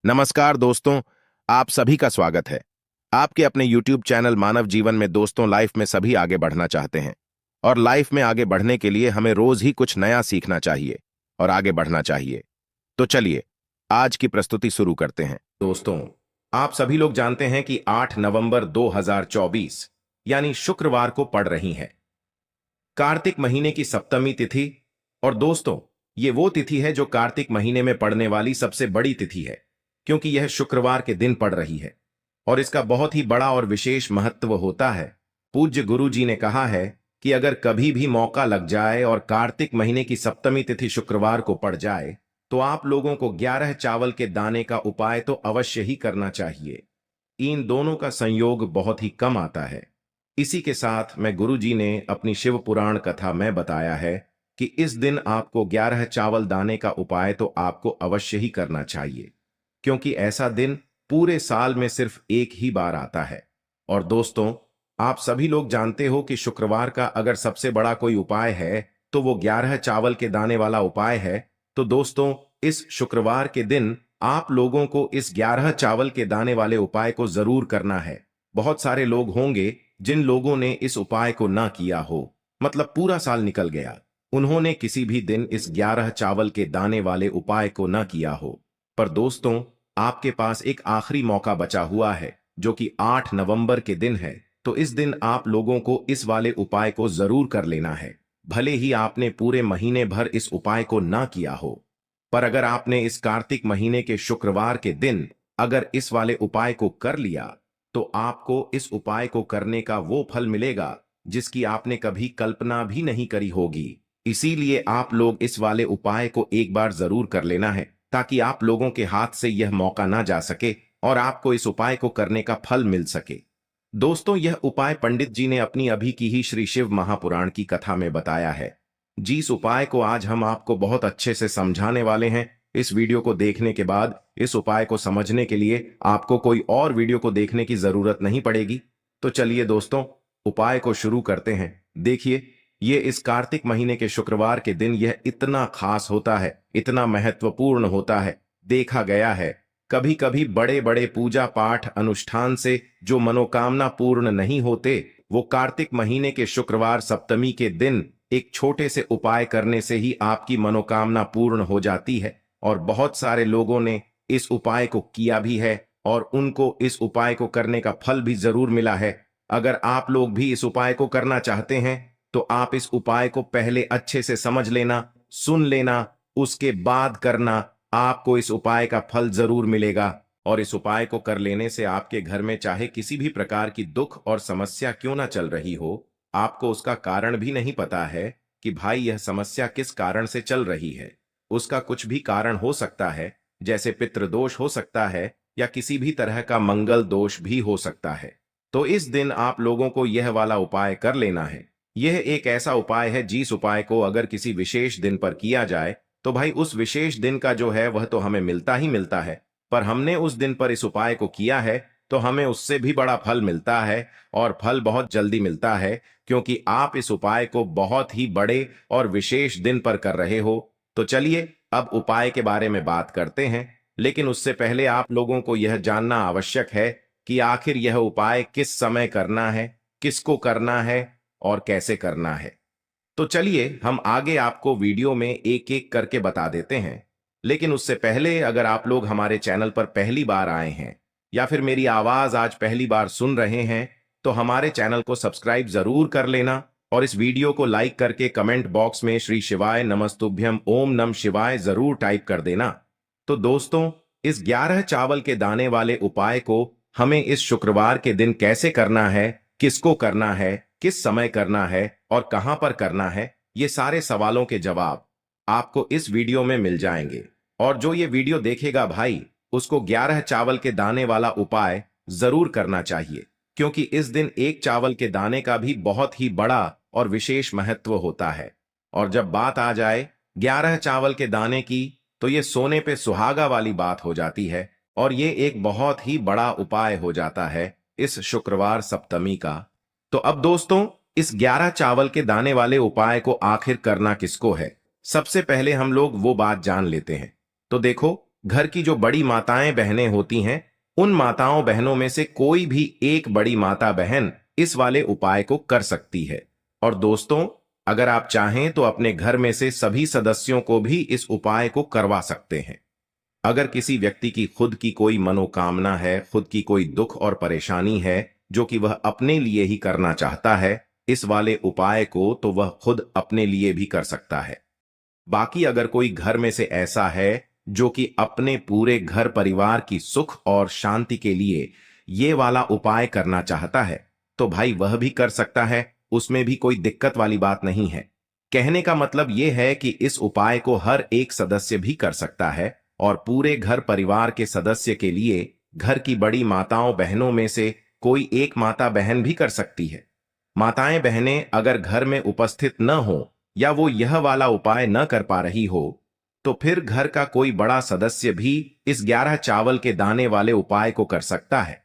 नमस्कार दोस्तों। आप सभी का स्वागत है आपके अपने YouTube चैनल मानव जीवन में। दोस्तों, लाइफ में सभी आगे बढ़ना चाहते हैं और लाइफ में आगे बढ़ने के लिए हमें रोज ही कुछ नया सीखना चाहिए और आगे बढ़ना चाहिए। तो चलिए आज की प्रस्तुति शुरू करते हैं। दोस्तों, आप सभी लोग जानते हैं कि 8 नवंबर 2024 यानी शुक्रवार को पड़ रही है कार्तिक महीने की सप्तमी तिथि। और दोस्तों, ये वो तिथि है जो कार्तिक महीने में पड़ने वाली सबसे बड़ी तिथि है, क्योंकि यह शुक्रवार के दिन पड़ रही है और इसका बहुत ही बड़ा और विशेष महत्व होता है। पूज्य गुरु जी ने कहा है कि अगर कभी भी मौका लग जाए और कार्तिक महीने की सप्तमी तिथि शुक्रवार को पड़ जाए तो आप लोगों को 11 चावल के दाने का उपाय तो अवश्य ही करना चाहिए। इन दोनों का संयोग बहुत ही कम आता है। इसी के साथ मैं गुरु जी ने अपनी शिव पुराण कथा में बताया है कि इस दिन आपको 11 चावल दाने का उपाय तो आपको अवश्य ही करना चाहिए, क्योंकि ऐसा दिन पूरे साल में सिर्फ एक ही बार आता है। और दोस्तों, आप सभी लोग जानते हो कि शुक्रवार का अगर सबसे बड़ा कोई उपाय है तो वो 11 चावल के दाने वाला उपाय है। तो दोस्तों, इस शुक्रवार के दिन आप लोगों को इस 11 चावल के दाने वाले उपाय को जरूर करना है। बहुत सारे लोग होंगे जिन लोगों ने इस उपाय को ना किया हो, मतलब पूरा साल निकल गया, उन्होंने किसी भी दिन इस 11 चावल के दाने वाले उपाय को ना किया हो। पर दोस्तों, आपके पास एक आखिरी मौका बचा हुआ है जो कि 8 नवंबर के दिन है। तो इस दिन आप लोगों को इस वाले उपाय को जरूर कर लेना है, भले ही आपने पूरे महीने भर इस उपाय को ना किया हो। पर अगर आपने इस कार्तिक महीने के शुक्रवार के दिन अगर इस वाले उपाय को कर लिया तो आपको इस उपाय को करने का वो फल मिलेगा जिसकी आपने कभी कल्पना भी नहीं करी होगी। इसीलिए आप लोग इस वाले उपाय को एक बार जरूर कर लेना है, ताकि आप लोगों के हाथ से यह मौका ना जा सके और आपको इस उपाय को करने का फल मिल सके। दोस्तों, यह उपाय पंडित जी ने अपनी अभी की ही श्री शिव महापुराण की कथा में बताया है। जिस उपाय को आज हम आपको बहुत अच्छे से समझाने वाले हैं, इस वीडियो को देखने के बाद इस उपाय को समझने के लिए आपको कोई और वीडियो को देखने की जरूरत नहीं पड़ेगी। तो चलिए दोस्तों, उपाय को शुरू करते हैं। देखिए, ये इस कार्तिक महीने के शुक्रवार के दिन यह इतना खास होता है, इतना महत्वपूर्ण होता है। देखा गया है कभी कभी बड़े बड़े पूजा पाठ अनुष्ठान से जो मनोकामना पूर्ण नहीं होते, वो कार्तिक महीने के शुक्रवार सप्तमी के दिन एक छोटे से उपाय करने से ही आपकी मनोकामना पूर्ण हो जाती है। और बहुत सारे लोगों ने इस उपाय को किया भी है और उनको इस उपाय को करने का फल भी जरूर मिला है। अगर आप लोग भी इस उपाय को करना चाहते हैं तो आप इस उपाय को पहले अच्छे से समझ लेना, सुन लेना, उसके बाद करना। आपको इस उपाय का फल जरूर मिलेगा। और इस उपाय को कर लेने से आपके घर में चाहे किसी भी प्रकार की दुख और समस्या क्यों ना चल रही हो, आपको उसका कारण भी नहीं पता है कि भाई यह समस्या किस कारण से चल रही है। उसका कुछ भी कारण हो सकता है, जैसे पितृदोष हो सकता है या किसी भी तरह का मंगल दोष भी हो सकता है। तो इस दिन आप लोगों को यह वाला उपाय कर लेना है। यह एक ऐसा उपाय है जिस उपाय को अगर किसी विशेष दिन पर किया जाए तो भाई उस विशेष दिन का जो है वह तो हमें मिलता ही मिलता है। पर हमने उस दिन पर इस उपाय को किया है तो हमें उससे भी बड़ा फल मिलता है, और फल बहुत जल्दी मिलता है, क्योंकि आप इस उपाय को बहुत ही बड़े और विशेष दिन पर कर रहे हो। तो चलिए अब उपाय के बारे में बात करते हैं, लेकिन उससे पहले आप लोगों को यह जानना आवश्यक है कि आखिर यह उपाय किस समय करना है, किसको करना है और कैसे करना है। तो चलिए हम आगे आपको वीडियो में एक एक करके बता देते हैं। लेकिन उससे पहले अगर आप लोग हमारे चैनल पर पहली बार आए हैं या फिर मेरी आवाज आज पहली बार सुन रहे हैं तो हमारे चैनल को सब्सक्राइब जरूर कर लेना और इस वीडियो को लाइक करके कमेंट बॉक्स में श्री शिवाय नमस्तुभ्यम ओम नम शिवाय जरूर टाइप कर देना। तो दोस्तों, इस 11 चावल के दाने वाले उपाय को हमें इस शुक्रवार के दिन कैसे करना है, किसको करना है, किस समय करना है और कहां पर करना है, ये सारे सवालों के जवाब आपको इस वीडियो में मिल जाएंगे। और जो ये वीडियो देखेगा भाई, उसको 11 चावल के दाने वाला उपाय जरूर करना चाहिए, क्योंकि इस दिन एक चावल के दाने का भी बहुत ही बड़ा और विशेष महत्व होता है। और जब बात आ जाए 11 चावल के दाने की, तो ये सोने पे सुहागा वाली बात हो जाती है और ये एक बहुत ही बड़ा उपाय हो जाता है इस शुक्रवार सप्तमी का। तो अब दोस्तों, इस 11 चावल के दाने वाले उपाय को आखिर करना किसको है, सबसे पहले हम लोग वो बात जान लेते हैं। तो देखो, घर की जो बड़ी माताएं बहनें होती हैं, उन माताओं बहनों में से कोई भी एक बड़ी माता बहन इस वाले उपाय को कर सकती है। और दोस्तों, अगर आप चाहें तो अपने घर में से सभी सदस्यों को भी इस उपाय को करवा सकते हैं। अगर किसी व्यक्ति की खुद की कोई मनोकामना है, खुद की कोई दुख और परेशानी है जो कि वह अपने लिए ही करना चाहता है इस वाले उपाय को, तो वह खुद अपने लिए भी कर सकता है। बाकी अगर कोई घर में से ऐसा है जो कि अपने पूरे घर परिवार की सुख और शांति के लिए ये वाला उपाय करना चाहता है, तो भाई वह भी कर सकता है, उसमें भी कोई दिक्कत वाली बात नहीं है। कहने का मतलब यह है कि इस उपाय को हर एक सदस्य भी कर सकता है और पूरे घर परिवार के सदस्य के लिए घर की बड़ी माताओं बहनों में से कोई एक माता बहन भी कर सकती है। माताएं बहनें अगर घर में उपस्थित न हो या वो यह वाला उपाय न कर पा रही हो, तो फिर घर का कोई बड़ा सदस्य भी इस 11 चावल के दाने वाले उपाय को कर सकता है,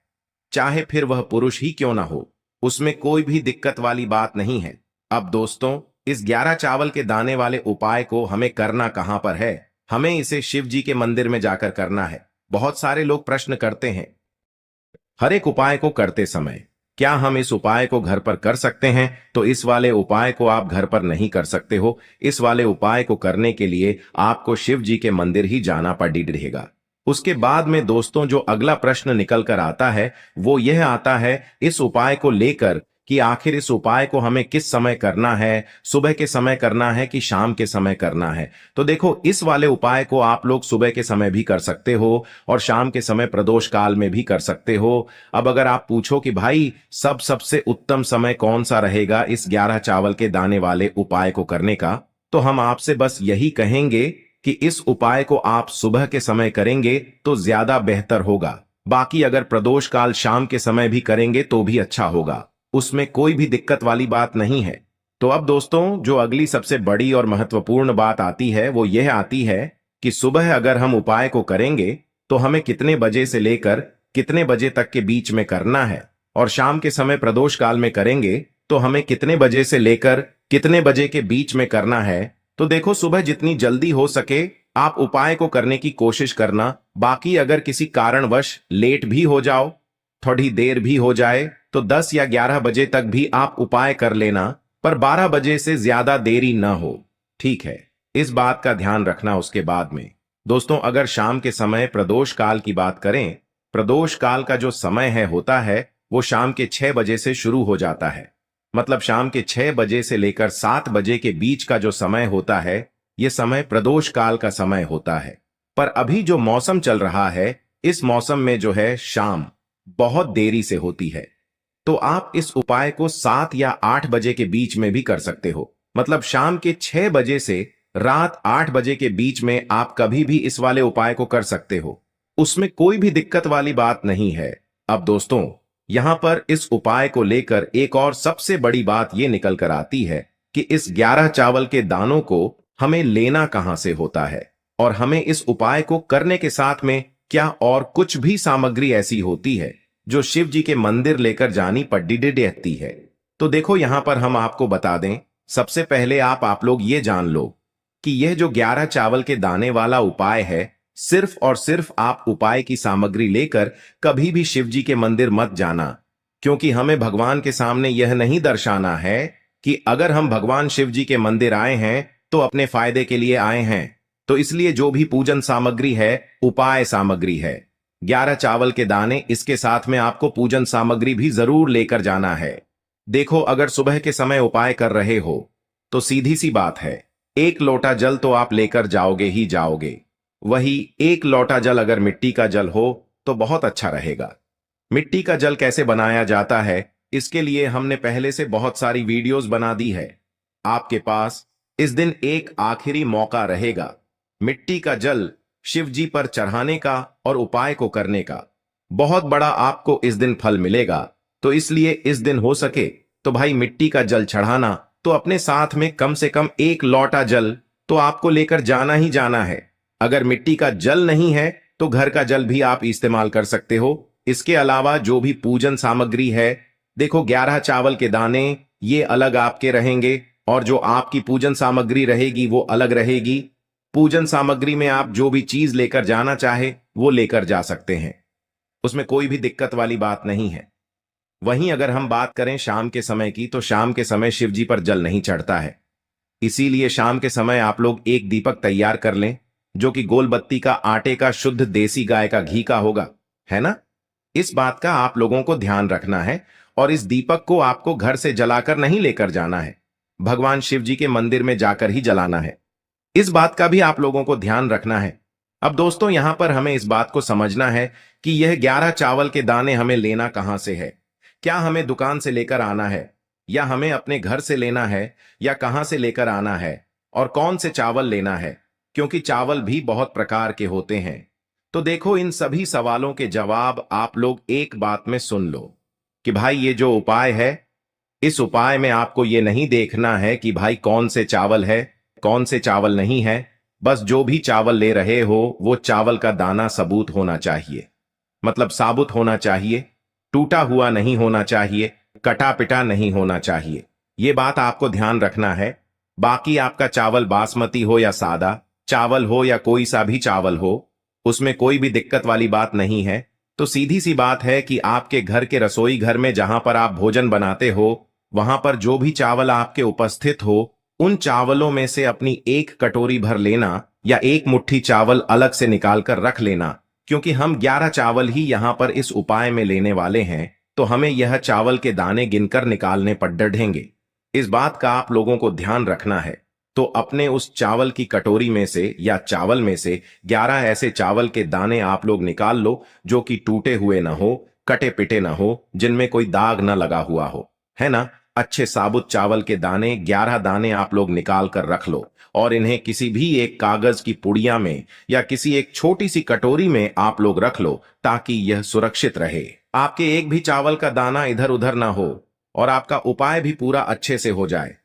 चाहे फिर वह पुरुष ही क्यों ना हो, उसमें कोई भी दिक्कत वाली बात नहीं है। अब दोस्तों, इस 11 चावल के दाने वाले उपाय को हमें करना कहां पर है? हमें इसे शिव जी के मंदिर में जाकर करना है। बहुत सारे लोग प्रश्न करते हैं हर एक उपाय को करते समय, क्या हम इस उपाय को घर पर कर सकते हैं? तो इस वाले उपाय को आप घर पर नहीं कर सकते हो। इस वाले उपाय को करने के लिए आपको शिव जी के मंदिर ही जाना पड़ेगा। उसके बाद में दोस्तों, जो अगला प्रश्न निकल कर आता है वो यह आता है इस उपाय को लेकर कि आखिर इस उपाय को हमें किस समय करना है, सुबह के समय करना है कि शाम के समय करना है? तो देखो, इस वाले उपाय को आप लोग सुबह के समय भी कर सकते हो और शाम के समय प्रदोष काल में भी कर सकते हो। अब अगर आप पूछो कि भाई सबसे उत्तम समय कौन सा रहेगा इस 11 चावल के दाने वाले उपाय को करने का, तो हम आपसे बस यही कहेंगे कि इस उपाय को आप सुबह के समय करेंगे तो ज्यादा बेहतर होगा। बाकी अगर प्रदोष काल शाम के समय भी करेंगे तो भी अच्छा होगा, उसमें कोई भी दिक्कत वाली बात नहीं है। तो अब दोस्तों, जो अगली सबसे बड़ी और महत्वपूर्ण बात आती है वो यह आती है कि सुबह अगर हम उपाय को करेंगे तो हमें कितने बजे से लेकर कितने बजे तक के बीच में करना है, और शाम के समय प्रदोष काल में करेंगे तो हमें कितने बजे से लेकर कितने बजे के बीच में करना है। तो देखो, सुबह जितनी जल्दी हो सके आप उपाय को करने की कोशिश करना। बाकी अगर किसी कारणवश लेट भी हो जाओ, थोड़ी देर भी हो जाए, तो 10 या 11 बजे तक भी आप उपाय कर लेना, पर 12 बजे से ज्यादा देरी न हो। ठीक है, इस बात का ध्यान रखना। उसके बाद में दोस्तों, अगर शाम के समय प्रदोष काल की बात करें, प्रदोष काल का जो समय है होता है वो शाम के 6 बजे से शुरू हो जाता है। मतलब शाम के 6 बजे से लेकर 7 बजे के बीच का जो समय होता है, ये समय प्रदोष काल का समय होता है। पर अभी जो मौसम चल रहा है, इस मौसम में जो है शाम बहुत देरी से होती है, तो आप इस उपाय को 7 या 8 बजे के बीच में भी कर सकते हो। मतलब शाम के 6 बजे से रात 8 बजे के बीच में आप कभी भी इस वाले उपाय को कर सकते हो, उसमें कोई भी दिक्कत वाली बात नहीं है। अब दोस्तों, यहां पर इस उपाय को लेकर एक और सबसे बड़ी बात यह निकल कर आती है कि इस 11 चावल के दानों को हमें लेना कहां से होता है, और हमें इस उपाय को करने के साथ में क्या और कुछ भी सामग्री ऐसी होती है जो शिव जी के मंदिर लेकर जानी पड़ती है। तो देखो, यहां पर हम आपको बता दें, सबसे पहले आप लोग ये जान लो कि यह जो 11 चावल के दाने वाला उपाय है, सिर्फ और सिर्फ आप उपाय की सामग्री लेकर कभी भी शिव जी के मंदिर मत जाना, क्योंकि हमें भगवान के सामने यह नहीं दर्शाना है कि अगर हम भगवान शिव जी के मंदिर आए हैं तो अपने फायदे के लिए आए हैं। तो इसलिए जो भी पूजन सामग्री है उपाय सामग्री है। 11 चावल के दाने, इसके साथ में आपको पूजन सामग्री भी जरूर लेकर जाना है। देखो, अगर सुबह के समय उपाय कर रहे हो तो सीधी सी बात है, 1 लोटा जल तो आप लेकर जाओगे ही जाओगे। वही 1 लोटा जल अगर मिट्टी का जल हो तो बहुत अच्छा रहेगा। मिट्टी का जल कैसे बनाया जाता है, इसके लिए हमने पहले से बहुत सारी वीडियोस बना दी है। आपके पास इस दिन एक आखिरी मौका रहेगा मिट्टी का जल शिव जी पर चढ़ाने का और उपाय को करने का। बहुत बड़ा आपको इस दिन फल मिलेगा, तो इसलिए इस दिन हो सके तो भाई मिट्टी का जल चढ़ाना, तो अपने साथ में कम से कम 1 लोटा जल तो आपको लेकर जाना ही जाना है। अगर मिट्टी का जल नहीं है तो घर का जल भी आप इस्तेमाल कर सकते हो। इसके अलावा जो भी पूजन सामग्री है, देखो 11 चावल के दाने ये अलग आपके रहेंगे, और जो आपकी पूजन सामग्री रहेगी वो अलग रहेगी। पूजन सामग्री में आप जो भी चीज लेकर जाना चाहे वो लेकर जा सकते हैं, उसमें कोई भी दिक्कत वाली बात नहीं है। वहीं अगर हम बात करें शाम के समय की, तो शाम के समय शिव जी पर जल नहीं चढ़ता है। इसीलिए शाम के समय आप लोग एक दीपक तैयार कर लें, जो कि गोल बत्ती का, आटे का, शुद्ध देसी गाय का घी का होगा, है ना। इस बात का आप लोगों को ध्यान रखना है। और इस दीपक को आपको घर से जलाकर नहीं लेकर जाना है, भगवान शिव जी के मंदिर में जाकर ही जलाना है। इस बात का भी आप लोगों को ध्यान रखना है। अब दोस्तों, यहां पर हमें इस बात को समझना है कि यह 11 चावल के दाने हमें लेना कहां से है। क्या हमें दुकान से लेकर आना है, या हमें अपने घर से लेना है, या कहां से लेकर आना है, और कौन से चावल लेना है, क्योंकि चावल भी बहुत प्रकार के होते हैं। तो देखो, इन सभी सवालों के जवाब आप लोग एक बात में सुन लो कि भाई ये जो उपाय है, इस उपाय में आपको ये नहीं देखना है कि भाई कौन से चावल है, कौन से चावल नहीं है। बस जो भी चावल ले रहे हो वो चावल का दाना सबूत होना चाहिए, मतलब साबुत होना चाहिए, टूटा हुआ नहीं होना चाहिए, कटा पिटा नहीं होना चाहिए। ये बात आपको ध्यान रखना है। बाकी आपका चावल बासमती हो या सादा चावल हो या कोई सा भी चावल हो, उसमें कोई भी दिक्कत वाली बात नहीं है। तो सीधी सी बात है कि आपके घर के रसोई घर में जहां पर आप भोजन बनाते हो, वहां पर जो भी चावल आपके उपस्थित हो, उन चावलों में से अपनी एक कटोरी भर लेना, या एक मुट्ठी चावल अलग से निकाल कर रख लेना। क्योंकि हम 11 चावल ही यहां पर इस उपाय में लेने वाले हैं, तो हमें यह चावल के दाने गिनकर निकालने पर डढ़ेंगे। इस बात का आप लोगों को ध्यान रखना है। तो अपने उस चावल की कटोरी में से या चावल में से 11 ऐसे चावल के दाने आप लोग निकाल लो, जो कि टूटे हुए ना हो, कटे पिटे ना हो, जिनमें कोई दाग ना लगा हुआ हो, है ना। अच्छे साबुत चावल के दाने 11 दाने आप लोग निकाल कर रख लो, और इन्हें किसी भी एक कागज की पुड़िया में या किसी एक छोटी सी कटोरी में आप लोग रख लो, ताकि यह सुरक्षित रहे। आपके एक भी चावल का दाना इधर उधर ना हो, और आपका उपाय भी पूरा अच्छे से हो जाए।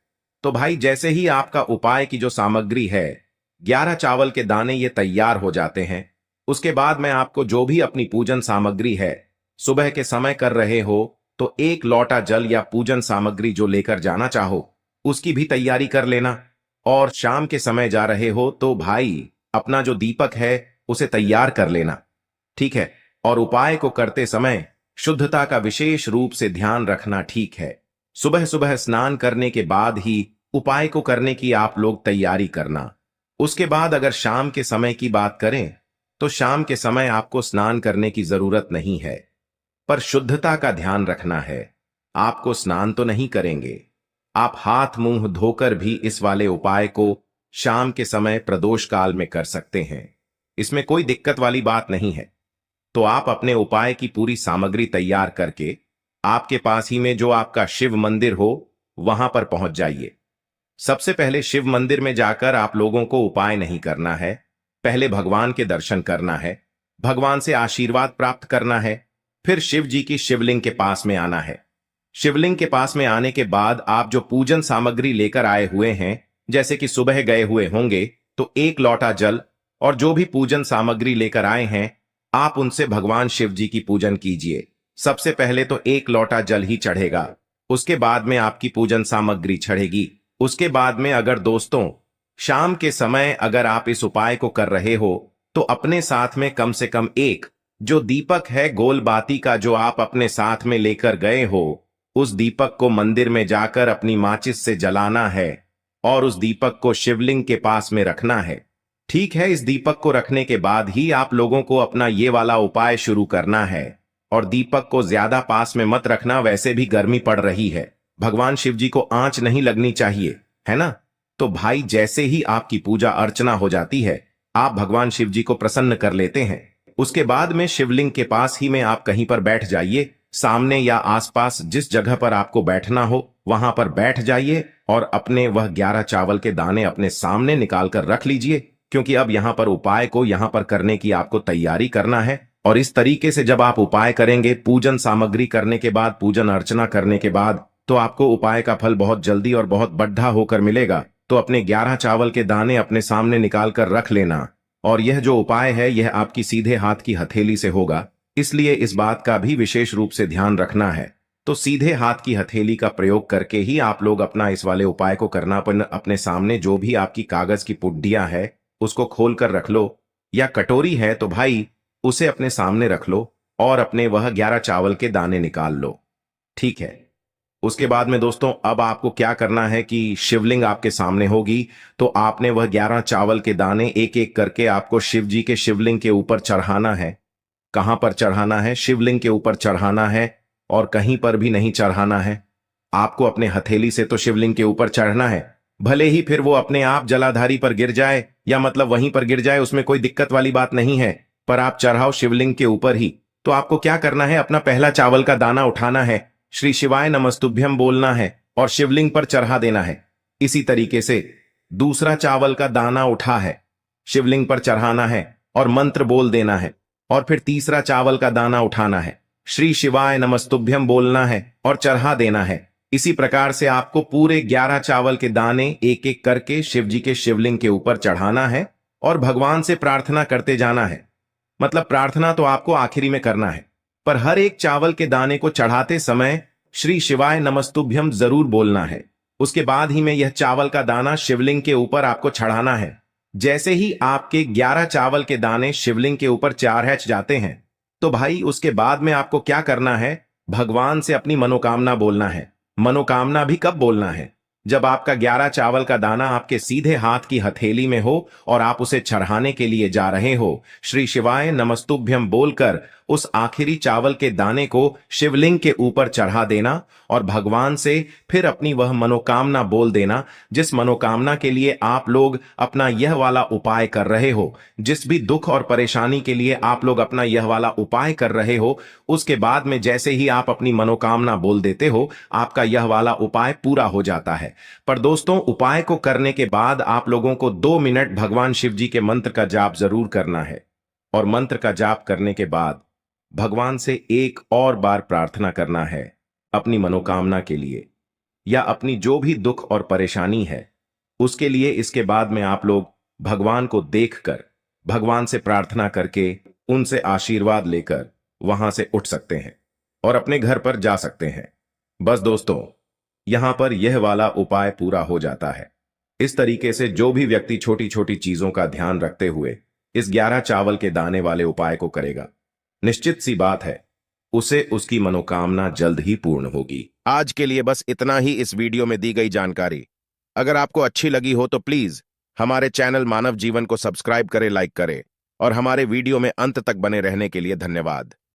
तो भाई, जैसे ही आपका उपाय की जो सामग्री है, 11 चावल के दाने ये तैयार हो जाते हैं, उसके बाद मैं आपको जो भी अपनी पूजन सामग्री है, सुबह के समय कर रहे हो तो एक लोटा जल या पूजन सामग्री जो लेकर जाना चाहो उसकी भी तैयारी कर लेना। और शाम के समय जा रहे हो तो भाई अपना जो दीपक है उसे तैयार कर लेना, ठीक है। और उपाय को करते समय शुद्धता का विशेष रूप से ध्यान रखना, ठीक है। सुबह सुबह स्नान करने के बाद ही उपाय को करने की आप लोग तैयारी करना। उसके बाद अगर शाम के समय की बात करें, तो शाम के समय आपको स्नान करने की जरूरत नहीं है, पर शुद्धता का ध्यान रखना है। आपको स्नान तो नहीं करेंगे, आप हाथ मुंह धोकर भी इस वाले उपाय को शाम के समय प्रदोष काल में कर सकते हैं। इसमें कोई दिक्कत वाली बात नहीं है। तो आप अपने उपाय की पूरी सामग्री तैयार करके आपके पास ही में जो आपका शिव मंदिर हो वहां पर पहुंच जाइए। सबसे पहले शिव मंदिर में जाकर आप लोगों को उपाय नहीं करना है, पहले भगवान के दर्शन करना है, भगवान से आशीर्वाद प्राप्त करना है। फिर शिव जी की शिवलिंग के पास में आना है। शिवलिंग के पास में आने के बाद आप जो पूजन सामग्री लेकर आए हुए हैं, जैसे कि सुबह गए हुए होंगे तो एक लोटा जल, और जो भी पूजन सामग्री लेकर आए हैं आप उनसे भगवान शिव जी की पूजन कीजिए। सबसे पहले तो एक लोटा जल ही चढ़ेगा, उसके बाद में आपकी पूजन सामग्री चढ़ेगी। उसके बाद में अगर दोस्तों शाम के समय अगर आप इस उपाय को कर रहे हो, तो अपने साथ में कम से कम एक जो दीपक है गोल बाती का, जो आप अपने साथ में लेकर गए हो, उस दीपक को मंदिर में जाकर अपनी माचिस से जलाना है, और उस दीपक को शिवलिंग के पास में रखना है, ठीक है। इस दीपक को रखने के बाद ही आप लोगों को अपना ये वाला उपाय शुरू करना है। और दीपक को ज्यादा पास में मत रखना, वैसे भी गर्मी पड़ रही है, भगवान शिव जी को आंच नहीं लगनी चाहिए, है ना। तो भाई, जैसे ही आपकी पूजा अर्चना हो जाती है, आप भगवान शिव जी को प्रसन्न कर लेते हैं। उसके बाद में शिवलिंग के पास ही में आप कहीं पर बैठ जाइए, सामने या आसपास जिस जगह पर आपको बैठना हो वहां पर बैठ जाइए, और अपने वह 11 चावल के दाने अपने सामने निकाल कर रख लीजिए, क्योंकि अब यहां पर उपाय को यहां पर करने की आपको तैयारी करना है। और इस तरीके से जब आप उपाय करेंगे, पूजन सामग्री करने के बाद, पूजन अर्चना करने के बाद, तो आपको उपाय का फल बहुत जल्दी और बहुत बढ़ा होकर मिलेगा। तो अपने 11 चावल के दाने अपने सामने निकाल कर रख लेना। और यह जो उपाय है यह आपकी सीधे हाथ की हथेली से होगा, इसलिए इस बात का भी विशेष रूप से ध्यान रखना है। तो सीधे हाथ की हथेली का प्रयोग करके ही आप लोग अपना इस वाले उपाय को करना। अपने सामने जो भी आपकी कागज की पुड्डियां है उसको खोल कर रख लो, या कटोरी है तो भाई उसे अपने सामने रख लो और अपने वह 11 चावल के दाने निकाल लो। ठीक है। उसके बाद में दोस्तों अब आपको क्या करना है कि शिवलिंग आपके सामने होगी, तो आपने वह 11 चावल के दाने एक एक करके आपको शिव जी के शिवलिंग के ऊपर चढ़ाना है। कहां पर चढ़ाना है? शिवलिंग के ऊपर चढ़ाना है, और कहीं पर भी नहीं चढ़ाना है। आपको अपने हथेली से तो शिवलिंग के ऊपर चढ़ना है, भले ही फिर वो अपने आप जलाधारी पर गिर जाए या मतलब वहीं पर गिर जाए, उसमें कोई दिक्कत वाली बात नहीं है, पर आप चढ़ाओ शिवलिंग के ऊपर ही। तो आपको क्या करना है, अपना पहला चावल का दाना उठाना है, श्री शिवाय नमस्तुभ्यम बोलना है और शिवलिंग पर चढ़ा देना है। इसी तरीके से दूसरा चावल का दाना उठा है, शिवलिंग पर चढ़ाना है और मंत्र बोल देना है। और फिर तीसरा चावल का दाना उठाना है, श्री शिवाय नमस्तुभ्यम बोलना है और चढ़ा देना है। इसी प्रकार से आपको पूरे 11 चावल के दाने एक एक करके शिव जी के शिवलिंग के ऊपर चढ़ाना है और भगवान से प्रार्थना करते जाना है। मतलब प्रार्थना तो आपको आखिरी में करना है, पर हर एक चावल के दाने को चढ़ाते समय श्री शिवाय नमस्तुभ्यम जरूर बोलना है। उसके बाद ही में यह चावल का दाना शिवलिंग के ऊपर आपको चढ़ाना है। जैसे ही आपके 11 चावल के दाने शिवलिंग के ऊपर चढ़ जाते हैं, तो भाई उसके बाद में आपको क्या करना है, भगवान से अपनी मनोकामना बोलना है। मनोकामना भी कब बोलना है? जब आपका 11 चावल का दाना आपके सीधे हाथ की हथेली में हो और आप उसे चढ़ाने के लिए जा रहे हो। श्री शिवाय नमस्तुभ्यम बोलकर उस आखिरी चावल के दाने को शिवलिंग के ऊपर चढ़ा देना और भगवान से फिर अपनी वह मनोकामना बोल देना, जिस मनोकामना के लिए आप लोग अपना यह वाला उपाय कर रहे हो, जिस भी दुख और परेशानी के लिए आप लोग अपना यह वाला उपाय कर रहे हो। उसके बाद में जैसे ही आप अपनी मनोकामना बोल देते हो, आपका यह वाला उपाय पूरा हो जाता है। पर दोस्तों, उपाय को करने के बाद आप लोगों को 2 मिनट भगवान शिव जी के मंत्र का जाप जरूर करना है, और मंत्र का जाप करने के बाद भगवान से एक और बार प्रार्थना करना है अपनी मनोकामना के लिए, या अपनी जो भी दुख और परेशानी है उसके लिए। इसके बाद में आप लोग भगवान को देखकर, भगवान से प्रार्थना करके, उनसे आशीर्वाद लेकर वहां से उठ सकते हैं और अपने घर पर जा सकते हैं। बस दोस्तों, यहां पर यह वाला उपाय पूरा हो जाता है। इस तरीके से जो भी व्यक्ति छोटी छोटी चीजों का ध्यान रखते हुए इस 11 चावल के दाने वाले उपाय को करेगा, निश्चित सी बात है उसे उसकी मनोकामना जल्द ही पूर्ण होगी। आज के लिए बस इतना ही इस वीडियो में दी गई जानकारी। अगर आपको अच्छी लगी हो तो प्लीज हमारे चैनल मानव जीवन को सब्सक्राइब करें, लाइक करें, और हमारे वीडियो में अंत तक बने रहने के लिए धन्यवाद।